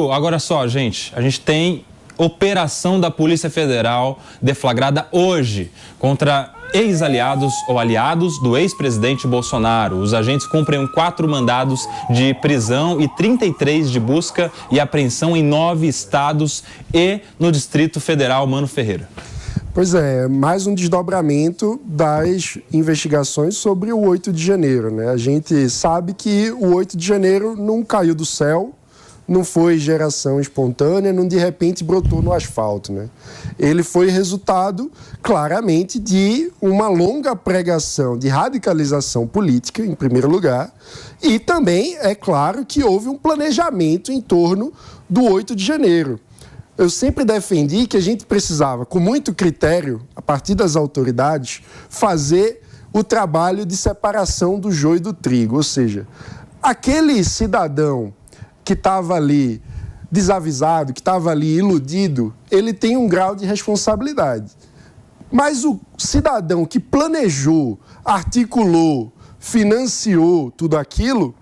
Agora só, gente, a gente tem operação da Polícia Federal deflagrada hoje contra ex-aliados ou aliados do ex-presidente Bolsonaro. Os agentes cumprem 4 mandados de prisão e 33 de busca e apreensão em 9 estados e no Distrito Federal. Mano Ferreira. Pois é, mais um desdobramento das investigações sobre o 8 de janeiro, né? A gente sabe que o 8 de janeiro não caiu do céu, não foi geração espontânea, não de repente brotou no asfalto, né? Ele foi resultado, claramente, de uma longa pregação de radicalização política, em primeiro lugar, e também, é claro, que houve um planejamento em torno do 8 de janeiro. Eu sempre defendi que a gente precisava, com muito critério, a partir das autoridades, fazer o trabalho de separação do joio e do trigo. Ou seja, aquele cidadão que estava ali desavisado, que estava ali iludido, ele tem um grau de responsabilidade. Mas o cidadão que planejou, articulou, financiou tudo aquilo,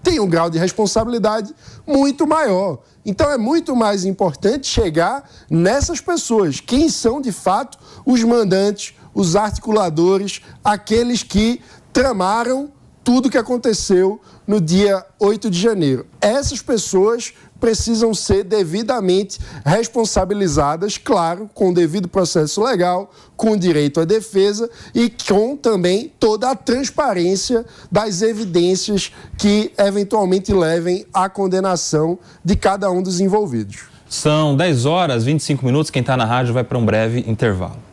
tem um grau de responsabilidade muito maior. Então é muito mais importante chegar nessas pessoas. Quem são, de fato, os mandantes, os articuladores, aqueles que tramaram tudo que aconteceu no dia 8 de janeiro. Essas pessoas precisam ser devidamente responsabilizadas, claro, com o devido processo legal, com direito à defesa e com também toda a transparência das evidências que eventualmente levem à condenação de cada um dos envolvidos. São 10 horas, 25 minutos. Quem está na rádio vai para um breve intervalo.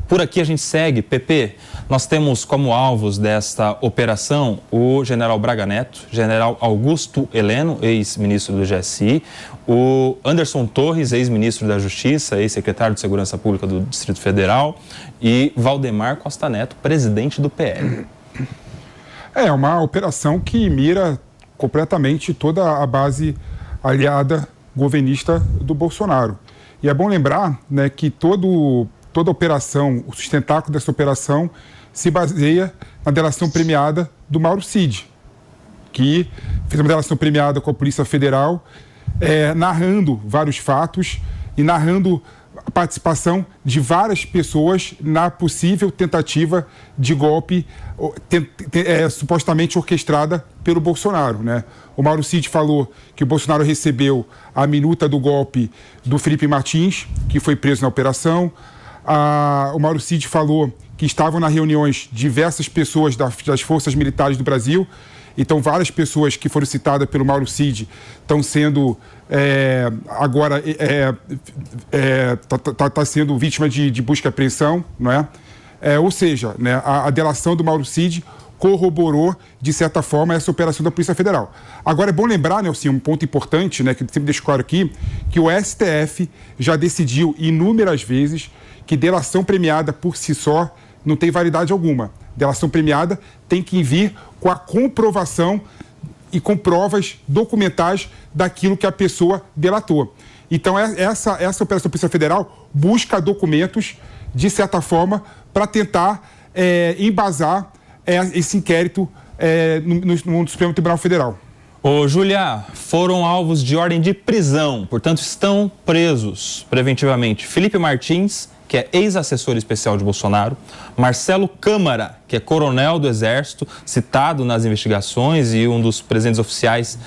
Por aqui a gente segue. Pepe, nós temos como alvos desta operação o general Braga Neto, general Augusto Heleno, ex-ministro do GSI, o Anderson Torres, ex-ministro da Justiça, ex-secretário de Segurança Pública do Distrito Federal, e Valdemar Costa Neto, presidente do PL. É uma operação que mira completamente toda a base aliada governista do Bolsonaro. E é bom lembrar, né, que toda a operação, o sustentáculo dessa operação se baseia na delação premiada do Mauro Cid, que fez uma delação premiada com a Polícia Federal, narrando vários fatos e narrando a participação de várias pessoas na possível tentativa de golpe supostamente orquestrada pelo Bolsonaro, né? O Mauro Cid falou que o Bolsonaro recebeu a minuta do golpe do Felipe Martins, que foi preso na operação. O Mauro Cid falou que estavam nas reuniões diversas pessoas das forças militares do Brasil. Então, várias pessoas que foram citadas pelo Mauro Cid estão sendo agora tá sendo vítima de busca e apreensão, não é? Ou seja, né, a delação do Mauro Cid corroborou, de certa forma, essa operação da Polícia Federal. Agora, é bom lembrar, Nelson, um ponto importante, né, que eu sempre deixo claro aqui, que o STF já decidiu inúmeras vezes que delação premiada por si só não tem validade alguma. Delação premiada tem que vir com a comprovação e com provas documentais daquilo que a pessoa delatou. Então, essa operação da Polícia Federal busca documentos, de certa forma, para tentar embasar esse inquérito no Supremo Tribunal Federal. Ô, Júlia, foram alvos de ordem de prisão, portanto, estão presos preventivamente Felipe Martins, que é ex-assessor especial de Bolsonaro, Marcelo Câmara, que é coronel do Exército, citado nas investigações e um dos presentes oficiais,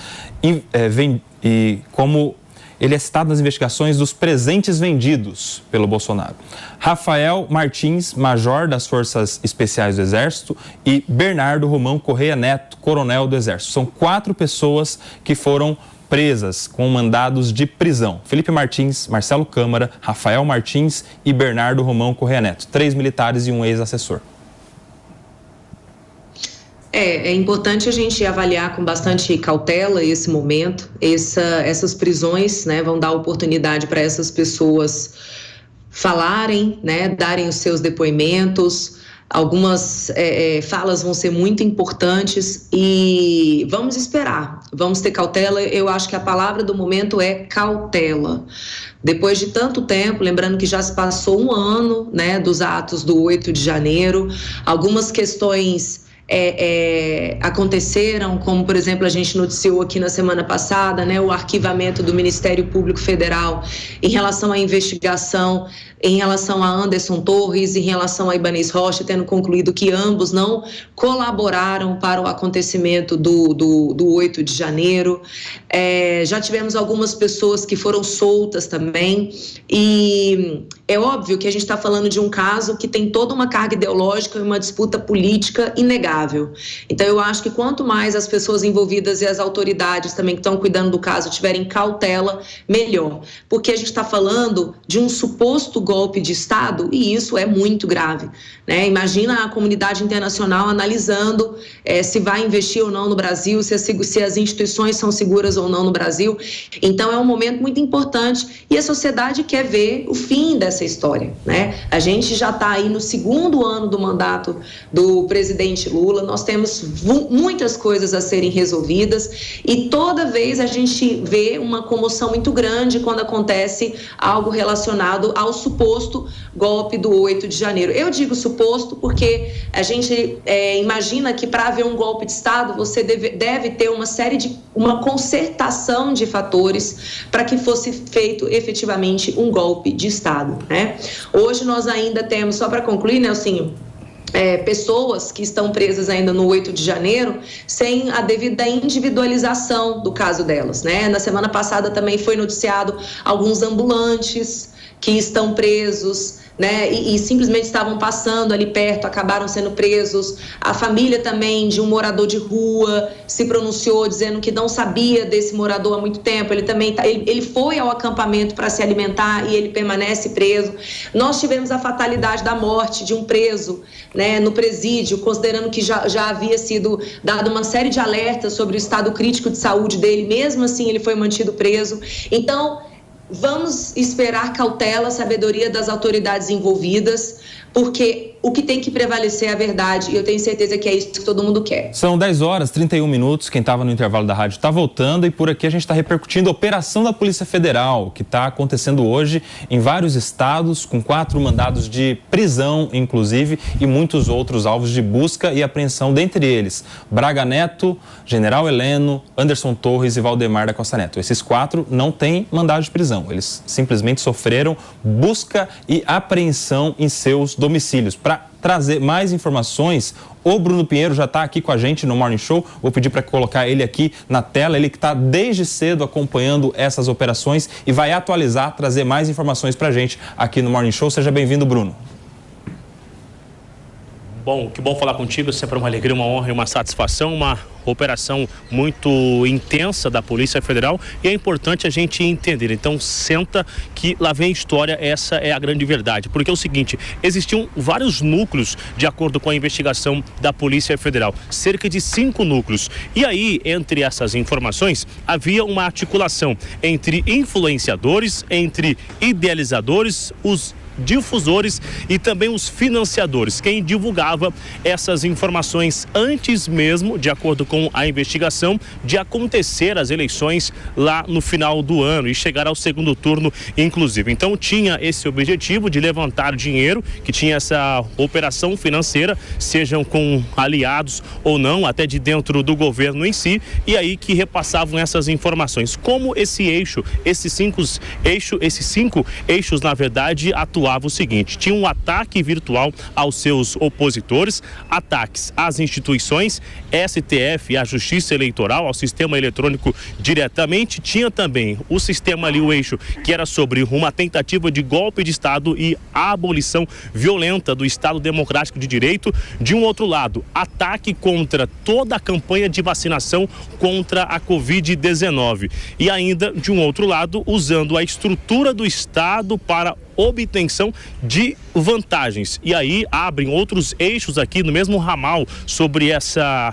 como ele é citado nas investigações dos presentes vendidos pelo Bolsonaro. Rafael Martins, major das Forças Especiais do Exército, e Bernardo Romão Correia Neto, coronel do Exército. São 4 pessoas que foram presas com mandados de prisão. Felipe Martins, Marcelo Câmara, Rafael Martins e Bernardo Romão Correia Neto. 3 militares e um ex-assessor. É importante a gente avaliar com bastante cautela esse momento. Essas prisões, né, vão dar oportunidade para essas pessoas falarem, né, darem os seus depoimentos. Algumas falas vão ser muito importantes e vamos esperar, vamos ter cautela. Eu acho que a palavra do momento é cautela. Depois de tanto tempo, lembrando que já se passou um ano, né, dos atos do 8 de janeiro, algumas questões aconteceram, como, por exemplo, a gente noticiou aqui na semana passada, né, o arquivamento do Ministério Público Federal em relação à investigação, em relação a Anderson Torres, em relação a Ibanez Rocha, tendo concluído que ambos não colaboraram para o acontecimento do 8 de janeiro. Já tivemos algumas pessoas que foram soltas também, e é óbvio que a gente está falando de um caso que tem toda uma carga ideológica e uma disputa política inegável. Então, eu acho que quanto mais as pessoas envolvidas e as autoridades também que estão cuidando do caso tiverem cautela, melhor. Porque a gente está falando de um suposto golpe de Estado, e isso é muito grave, né? Imagina a comunidade internacional analisando se vai investir ou não no Brasil, se as instituições são seguras ou não no Brasil. Então, é um momento muito importante e a sociedade quer ver o fim dessa história, né? A gente já está aí no segundo ano do mandato do presidente Lula, nós temos muitas coisas a serem resolvidas e toda vez a gente vê uma comoção muito grande quando acontece algo relacionado ao suposto golpe do 8 de janeiro. Eu digo suposto porque a gente imagina que para haver um golpe de Estado você deve ter uma concertação de fatores para que fosse feito efetivamente um golpe de Estado, né? Hoje nós ainda temos, só para concluir, Nelsinho, pessoas que estão presas ainda no 8 de janeiro sem a devida individualização do caso delas, né? Na semana passada também foi noticiado alguns ambulantes que estão presos, né, e simplesmente estavam passando ali perto, acabaram sendo presos. A família também de um morador de rua se pronunciou dizendo que não sabia desse morador há muito tempo. Ele foi ao acampamento para se alimentar e ele permanece preso. Nós tivemos a fatalidade da morte de um preso, né, no presídio, considerando que já havia sido dado uma série de alertas sobre o estado crítico de saúde dele, mesmo assim ele foi mantido preso. Então, vamos esperar cautela, sabedoria das autoridades envolvidas, porque o que tem que prevalecer é a verdade e eu tenho certeza que é isso que todo mundo quer. São 10 horas, 31 minutos, quem estava no intervalo da rádio está voltando e por aqui a gente está repercutindo a operação da Polícia Federal, que está acontecendo hoje em vários estados, com 4 mandados de prisão, inclusive, e muitos outros alvos de busca e apreensão, dentre eles Braga Neto, General Heleno, Anderson Torres e Valdemar da Costa Neto. Esses 4 não têm mandado de prisão, eles simplesmente sofreram busca e apreensão em seus domicílios. Para trazer mais informações, o Bruno Pinheiro já está aqui com a gente no Morning Show. Vou pedir para colocar ele aqui na tela, ele que está desde cedo acompanhando essas operações e vai atualizar, trazer mais informações para a gente aqui no Morning Show. Seja bem-vindo, Bruno. Bom, que bom falar contigo, sempre uma alegria, uma honra e uma satisfação, uma operação muito intensa da Polícia Federal e é importante a gente entender. Então senta que lá vem a história, essa é a grande verdade, porque é o seguinte, existiam vários núcleos de acordo com a investigação da Polícia Federal, cerca de 5 núcleos, e aí entre essas informações havia uma articulação entre influenciadores, entre idealizadores, os difusores e também os financiadores, quem divulgava essas informações antes mesmo, de acordo com a investigação, de acontecer as eleições lá no final do ano e chegar ao segundo turno, inclusive. Então tinha esse objetivo de levantar dinheiro, que tinha essa operação financeira, sejam com aliados ou não, até de dentro do governo em si, e aí que repassavam essas informações. Como esse eixo, esses cinco eixos, na verdade, atuavam o seguinte: tinha um ataque virtual aos seus opositores, ataques às instituições, STF, à Justiça Eleitoral, ao sistema eletrônico diretamente. Tinha também o sistema ali, o eixo, que era sobre uma tentativa de golpe de Estado e a abolição violenta do Estado Democrático de Direito. De um outro lado, ataque contra toda a campanha de vacinação contra a Covid-19. E ainda, de um outro lado, usando a estrutura do Estado para obtenção de vantagens. E aí abrem outros eixos aqui no mesmo ramal sobre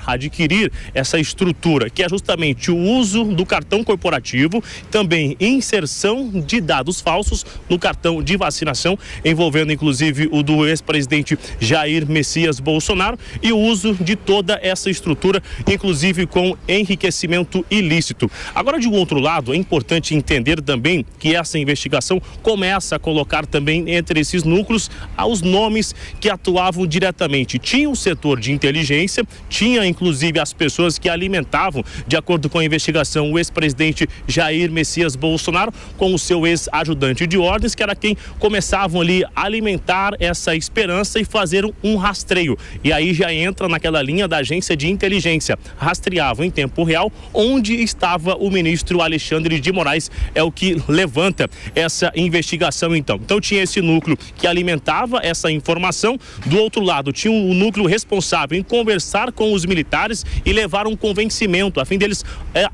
adquirir essa estrutura, que é justamente o uso do cartão corporativo, também inserção de dados falsos no cartão de vacinação, envolvendo inclusive o do ex-presidente Jair Messias Bolsonaro, e o uso de toda essa estrutura, inclusive com enriquecimento ilícito. Agora, de um outro lado, é importante entender também que essa investigação começa a colocar também entre esses núcleos atentos aos nomes que atuavam diretamente. Tinha o setor de inteligência, tinha inclusive as pessoas que alimentavam, de acordo com a investigação, o ex-presidente Jair Messias Bolsonaro com o seu ex-ajudante de ordens, que era quem começavam ali a alimentar essa esperança e fazer um rastreio. E aí já entra naquela linha da agência de inteligência. Rastreavam em tempo real onde estava o ministro Alexandre de Moraes, é o que levanta essa investigação então. Então tinha esse núcleo que alimentava essa informação, do outro lado tinha um núcleo responsável em conversar com os militares e levar um convencimento, a fim deles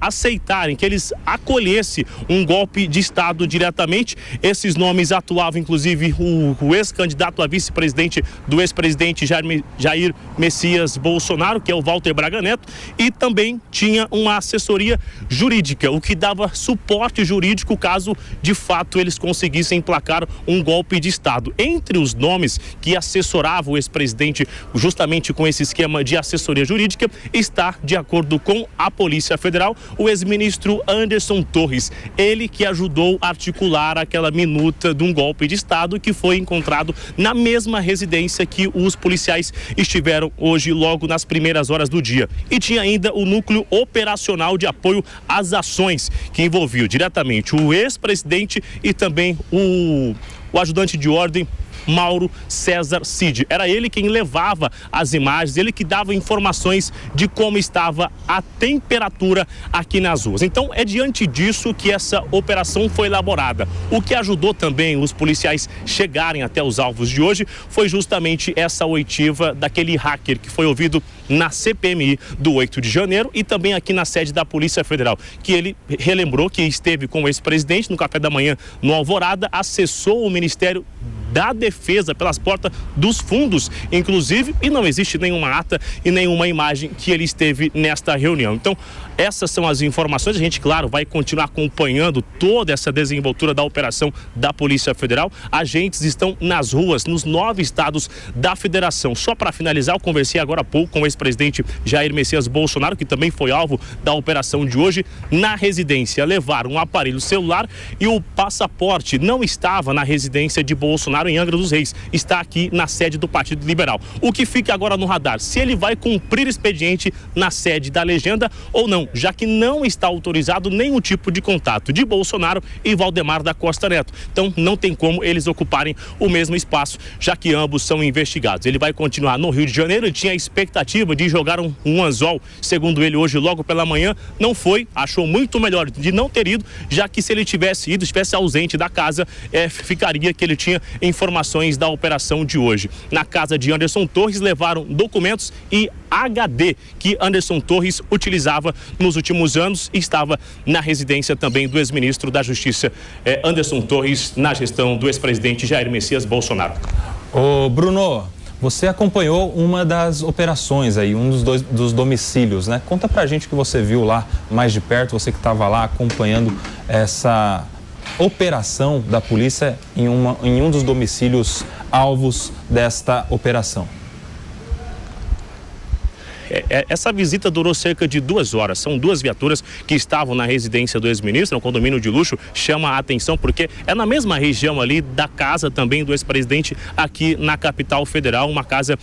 aceitarem, que eles acolhessem um golpe de Estado diretamente. Esses nomes atuavam inclusive o ex-candidato a vice-presidente do ex-presidente Jair Messias Bolsonaro, que é o Walter Braga Neto, e também tinha uma assessoria jurídica, o que dava suporte jurídico caso de fato eles conseguissem emplacar um golpe de Estado. Entre os nomes que assessoravam o ex-presidente justamente com esse esquema de assessoria jurídica está, de acordo com a Polícia Federal, o ex-ministro Anderson Torres, ele que ajudou a articular aquela minuta de um golpe de Estado que foi encontrado na mesma residência que os policiais estiveram hoje logo nas primeiras horas do dia. E tinha ainda o núcleo operacional de apoio às ações, que envolvia diretamente o ex-presidente e também o ajudante de ordem Mauro César Cid. Era ele quem levava as imagens, ele que dava informações de como estava a temperatura aqui nas ruas. Então é diante disso que essa operação foi elaborada. O que ajudou também os policiais chegarem até os alvos de hoje foi justamente essa oitiva daquele hacker que foi ouvido na CPMI do 8 de janeiro e também aqui na sede da Polícia Federal, que ele relembrou que esteve com o ex-presidente no café da manhã no Alvorada, acessou o Ministério da Defesa pelas portas dos fundos, inclusive, e não existe nenhuma ata e nenhuma imagem que ele esteve nesta reunião. Então, essas são as informações. A gente, claro, vai continuar acompanhando toda essa desenvoltura da operação da Polícia Federal. Agentes estão nas ruas, nos 9 estados da federação. Só para finalizar, eu conversei agora há pouco com o ex-presidente Jair Messias Bolsonaro, que também foi alvo da operação de hoje. Na residência, levaram um aparelho celular e o passaporte não estava na residência de Bolsonaro em Angra dos Reis, está aqui na sede do Partido Liberal. O que fica agora no radar, se ele vai cumprir expediente na sede da legenda ou não, já que não está autorizado nenhum tipo de contato de Bolsonaro e Valdemar da Costa Neto. Então não tem como eles ocuparem o mesmo espaço, já que ambos são investigados. Ele vai continuar no Rio de Janeiro, ele tinha a expectativa de jogar um anzol, segundo ele hoje logo pela manhã, não foi, achou muito melhor de não ter ido, já que se ele tivesse ido, estivesse ausente da casa, ficaria que ele tinha informações da operação de hoje. Na casa de Anderson Torres levaram documentos e HD que Anderson Torres utilizava nos últimos anos e estava na residência também do ex-ministro da Justiça Anderson Torres na gestão do ex-presidente Jair Messias Bolsonaro. Ô Bruno, você acompanhou uma das operações aí, um dos domicílios, né? Conta pra gente o que você viu lá mais de perto, você que estava lá acompanhando essa operação da polícia em um dos domicílios alvos desta operação. Essa visita durou cerca de 2 horas. São 2 viaturas que estavam na residência do ex-ministro, um condomínio de luxo. Chama a atenção porque é na mesma região ali da casa também do ex-presidente aqui na capital federal. Uma casa,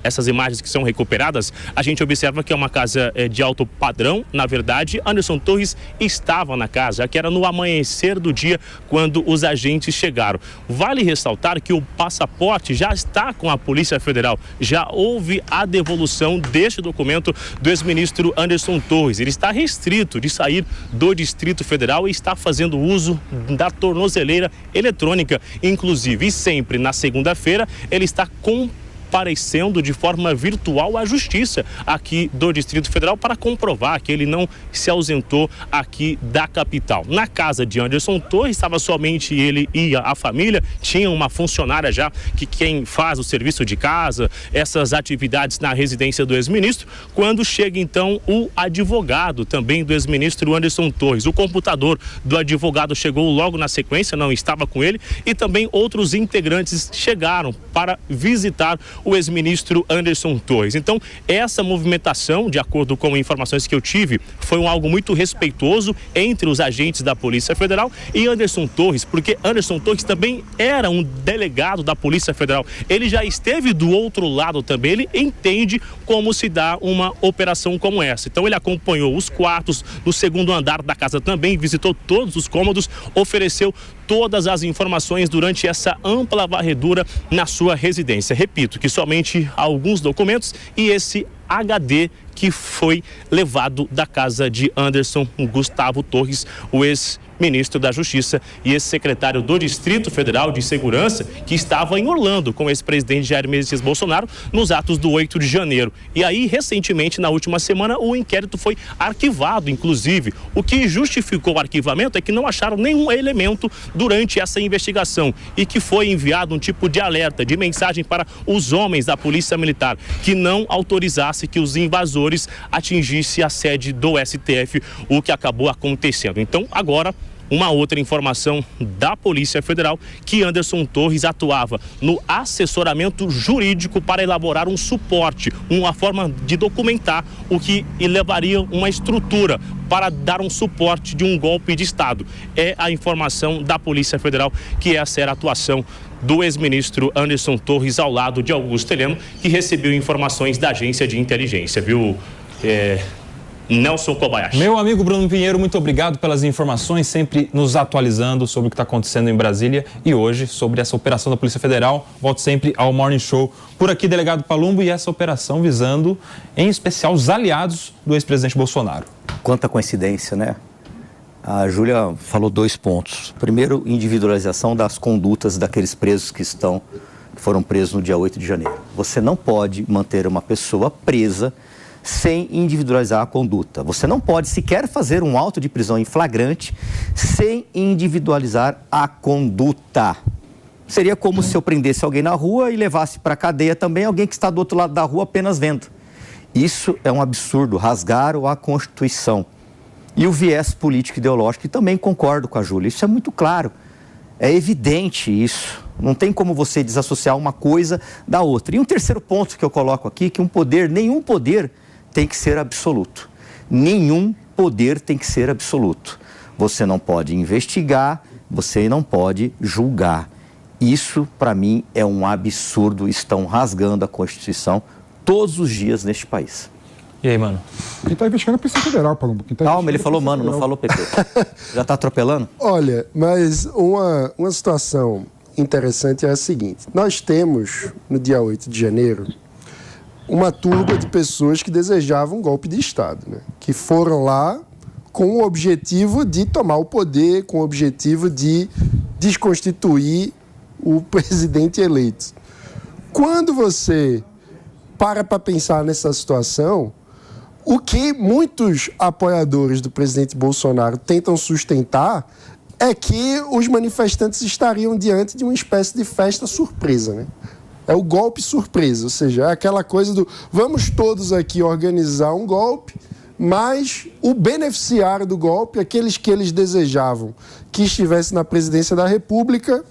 essas imagens que são recuperadas, a gente observa que é uma casa de alto padrão. Na verdade, Anderson Torres estava na casa, já que era no amanhecer do dia quando os agentes chegaram. Vale ressaltar que o passaporte já está com a Polícia Federal. Já houve a devolução deste documento do ex-ministro Anderson Torres. Ele está restrito de sair do Distrito Federal e está fazendo uso da tornozeleira eletrônica, inclusive, e sempre na segunda-feira ele está comparecendo de forma virtual à Justiça aqui do Distrito Federal para comprovar que ele não se ausentou aqui da capital. Na casa de Anderson Torres estava somente ele e a família, tinha uma funcionária já que quem faz o serviço de casa, essas atividades na residência do ex-ministro, quando chega então o advogado também do ex-ministro Anderson Torres. O computador do advogado chegou logo na sequência, não estava com ele, e também outros integrantes chegaram para visitar o ex-ministro Anderson Torres. Então, essa movimentação, de acordo com informações que eu tive, foi algo muito respeitoso entre os agentes da Polícia Federal e Anderson Torres, porque Anderson Torres também era um delegado da Polícia Federal. Ele já esteve do outro lado também, ele entende como se dá uma operação como essa. Então, ele acompanhou os quartos, no segundo andar da casa também, visitou todos os cômodos, ofereceu todas as informações durante essa ampla varredura na sua residência. Repito que somente alguns documentos e esse HD que foi levado da casa de Anderson Gustavo Torres, o ex-ministro da Justiça e ex-secretário do Distrito Federal de Segurança, que estava em Orlando com o ex-presidente Jair Messias Bolsonaro nos atos do 8 de janeiro. E aí, recentemente, na última semana, o inquérito foi arquivado, inclusive. O que justificou o arquivamento é que não acharam nenhum elemento durante essa investigação e que foi enviado um tipo de alerta, de mensagem para os homens da Polícia Militar, que não autorizasse que os invasores atingissem a sede do STF, o que acabou acontecendo. Então, agora, uma outra informação da Polícia Federal, que Anderson Torres atuava no assessoramento jurídico para elaborar um suporte, uma forma de documentar o que levaria uma estrutura para dar um suporte de um golpe de Estado. É a informação da Polícia Federal que essa era a atuação do ex-ministro Anderson Torres ao lado de Augusto Heleno, que recebeu informações da agência de inteligência, viu, Nelson Kobayashi. Meu amigo Bruno Pinheiro, muito obrigado pelas informações, sempre nos atualizando sobre o que está acontecendo em Brasília e hoje sobre essa operação da Polícia Federal. Volto sempre ao Morning Show. Por aqui, delegado Palumbo, e essa operação visando, em especial, os aliados do ex-presidente Bolsonaro. Quanta coincidência, né? A Júlia falou 2 pontos. Primeiro, individualização das condutas daqueles presos que foram presos no dia 8 de janeiro. Você não pode manter uma pessoa presa sem individualizar a conduta. Você não pode sequer fazer um auto de prisão em flagrante sem individualizar a conduta. Seria como se eu prendesse alguém na rua e levasse para a cadeia também alguém que está do outro lado da rua apenas vendo. Isso é um absurdo, rasgaram a Constituição. E o viés político ideológico, e também concordo com a Júlia, isso é muito claro, é evidente isso, não tem como você desassociar uma coisa da outra. E um terceiro ponto que eu coloco aqui, que nenhum poder tem que ser absoluto, nenhum poder tem que ser absoluto. Você não pode investigar, você não pode julgar. Isso, para mim, é um absurdo, estão rasgando a Constituição todos os dias neste país. E aí, mano? Quem está investigando é a Polícia Federal, Palumbo. Calma, ele falou mano, não falou PP. Já está atropelando? Olha, mas uma situação interessante é a seguinte. Nós temos, no dia 8 de janeiro, uma turba de pessoas que desejavam um golpe de Estado, né? Que foram lá com o objetivo de tomar o poder, com o objetivo de desconstituir o presidente eleito. Quando você para pensar nessa situação, o que muitos apoiadores do presidente Bolsonaro tentam sustentar é que os manifestantes estariam diante de uma espécie de festa surpresa, né? É o golpe surpresa, ou seja, é aquela coisa do vamos todos aqui organizar um golpe, mas o beneficiário do golpe, aqueles que eles desejavam que estivesse na presidência da República,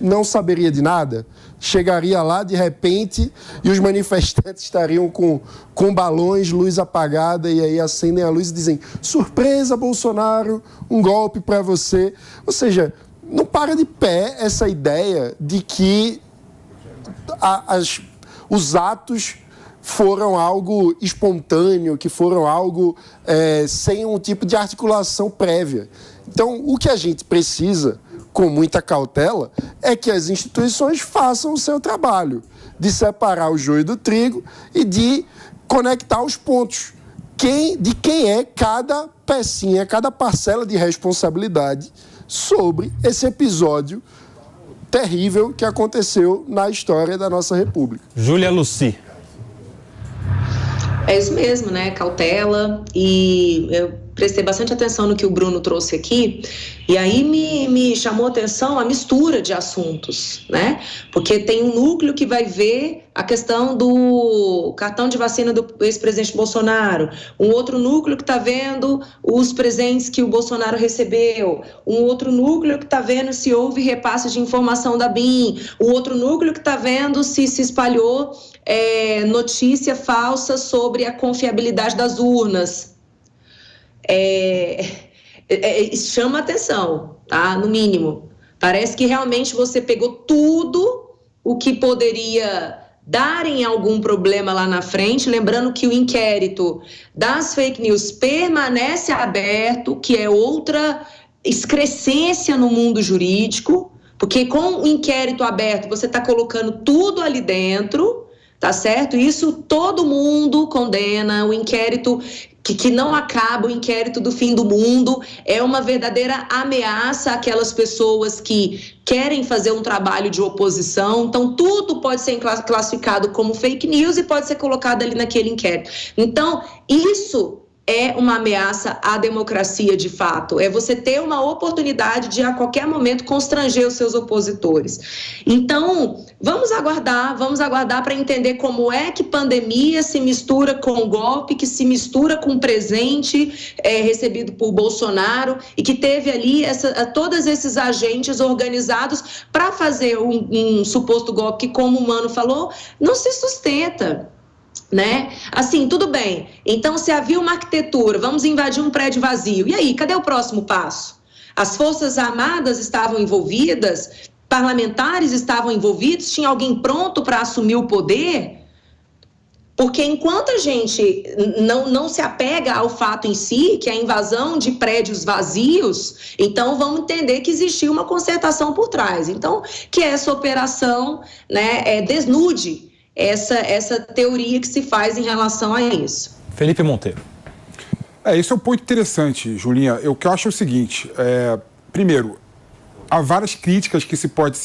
não saberia de nada. Chegaria lá de repente e os manifestantes estariam com balões, luz apagada, e aí acendem a luz e dizem: surpresa, Bolsonaro, um golpe para você. Ou seja, não para de pé essa ideia de que os atos foram algo espontâneo, que foram algo sem um tipo de articulação prévia. Então, o que a gente precisa, com muita cautela, é que as instituições façam o seu trabalho de separar o joio do trigo e de conectar os pontos. De quem é cada pecinha, cada parcela de responsabilidade sobre esse episódio terrível que aconteceu na história da nossa República. Júlia Lucy. É isso mesmo, né? Cautela, e eu prestei bastante atenção no que o Bruno trouxe aqui, e aí me chamou a atenção a mistura de assuntos, né? Porque tem um núcleo que vai ver a questão do cartão de vacina do ex-presidente Bolsonaro, um outro núcleo que está vendo os presentes que o Bolsonaro recebeu, um outro núcleo que está vendo se houve repasse de informação da BIM, um outro núcleo que está vendo se espalhou notícia falsa sobre a confiabilidade das urnas. Chama atenção, tá? No mínimo. Parece que realmente você pegou tudo o que poderia dar em algum problema lá na frente, lembrando que o inquérito das fake news permanece aberto, que é outra excrescência no mundo jurídico, porque com o inquérito aberto você está colocando tudo ali dentro, tá certo? Isso todo mundo condena, o inquérito que não acaba, o inquérito do fim do mundo, é uma verdadeira ameaça àquelas pessoas que querem fazer um trabalho de oposição. Então, tudo pode ser classificado como fake news e pode ser colocado ali naquele inquérito. Então, isso é uma ameaça à democracia de fato, é você ter uma oportunidade de a qualquer momento constranger os seus opositores. Então, vamos aguardar para entender como é que pandemia se mistura com golpe, que se mistura com presente recebido por Bolsonaro e que teve ali todos esses agentes organizados para fazer um suposto golpe que, como o Mano falou, não se sustenta. Né? Assim, tudo bem. Então, se havia uma arquitetura, vamos invadir um prédio vazio. E aí, cadê o próximo passo? As Forças Armadas estavam envolvidas, parlamentares estavam envolvidos, tinha alguém pronto para assumir o poder? Porque enquanto a gente não se apega ao fato em si, que é a invasão de prédios vazios, então vamos entender que existia uma concertação por trás. Então, que essa operação, né, desnude essa teoria que se faz em relação a isso. Felipe Monteiro. Esse é um ponto interessante, Julinha. O que eu acho é o seguinte, primeiro, há várias críticas que pode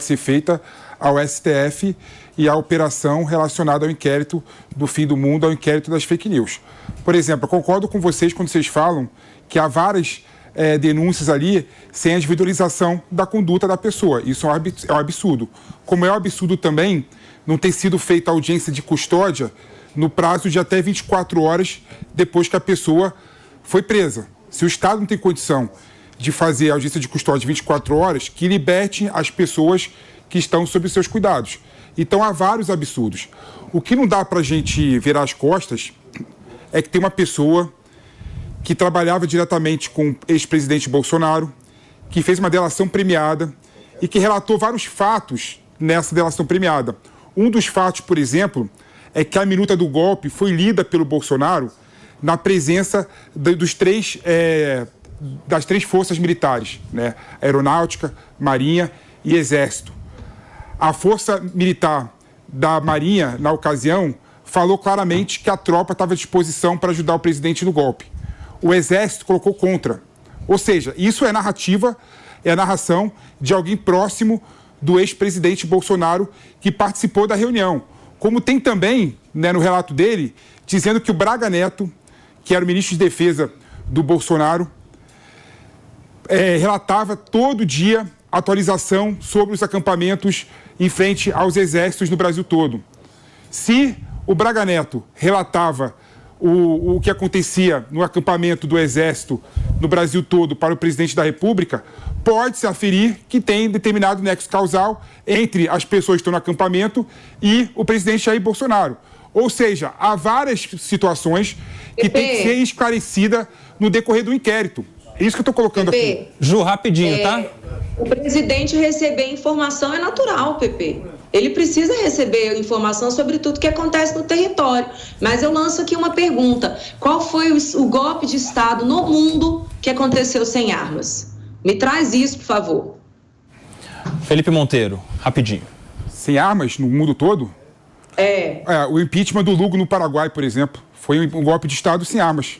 ser feita ao STF e à operação relacionada ao inquérito do fim do mundo, ao inquérito das fake news. Por exemplo, eu concordo com vocês quando vocês falam que há várias denúncias ali sem a individualização da conduta da pessoa. Isso é um absurdo. Como é um absurdo também não ter sido feita audiência de custódia no prazo de até 24 horas depois que a pessoa foi presa. Se o Estado não tem condição de fazer a audiência de custódia de 24 horas, que liberte as pessoas que estão sob seus cuidados. Então, há vários absurdos. O que não dá para a gente virar as costas é que tem uma pessoa que trabalhava diretamente com o ex-presidente Bolsonaro, que fez uma delação premiada e que relatou vários fatos nessa delação premiada. Um dos fatos, por exemplo, é que a minuta do golpe foi lida pelo Bolsonaro na presença das três forças militares, né? Aeronáutica, Marinha e Exército. A força militar da Marinha, na ocasião, falou claramente que a tropa estava à disposição para ajudar o presidente no golpe. O Exército colocou contra. Ou seja, isso é narrativa, é a narração de alguém próximo do ex-presidente Bolsonaro que participou da reunião. Como tem também, né, no relato dele, dizendo que o Braga Neto, que era o ministro de Defesa do Bolsonaro, relatava todo dia atualização sobre os acampamentos em frente aos exércitos no Brasil todo. Se o Braga Neto relatava o que acontecia no acampamento do Exército no Brasil todo para o presidente da República, pode-se aferir que tem determinado nexo causal entre as pessoas que estão no acampamento e o presidente Jair Bolsonaro. Ou seja, há várias situações que têm que ser esclarecidas no decorrer do inquérito. É isso que eu estou colocando aqui. Ju, rapidinho, tá? O presidente receber informação é natural, Pepe. Ele precisa receber informação sobre tudo que acontece no território. Mas eu lanço aqui uma pergunta. Qual foi o golpe de Estado no mundo que aconteceu sem armas? Me traz isso, por favor. Felipe Monteiro, rapidinho. Sem armas no mundo todo? O impeachment do Lugo no Paraguai, por exemplo. Foi um golpe de Estado sem armas.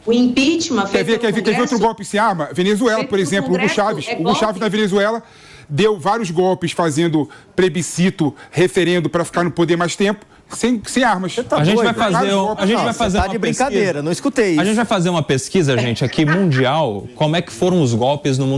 O impeachment feito Quer ver outro golpe sem arma? Venezuela, por exemplo, Hugo Chávez. Hugo Chávez na Venezuela deu vários golpes fazendo plebiscito, referendo para ficar no poder mais tempo, sem armas. A gente vai fazer uma de brincadeira, pesquisa. não escutei isso. A gente vai fazer uma pesquisa, gente, aqui mundial, como é que foram os golpes no mundo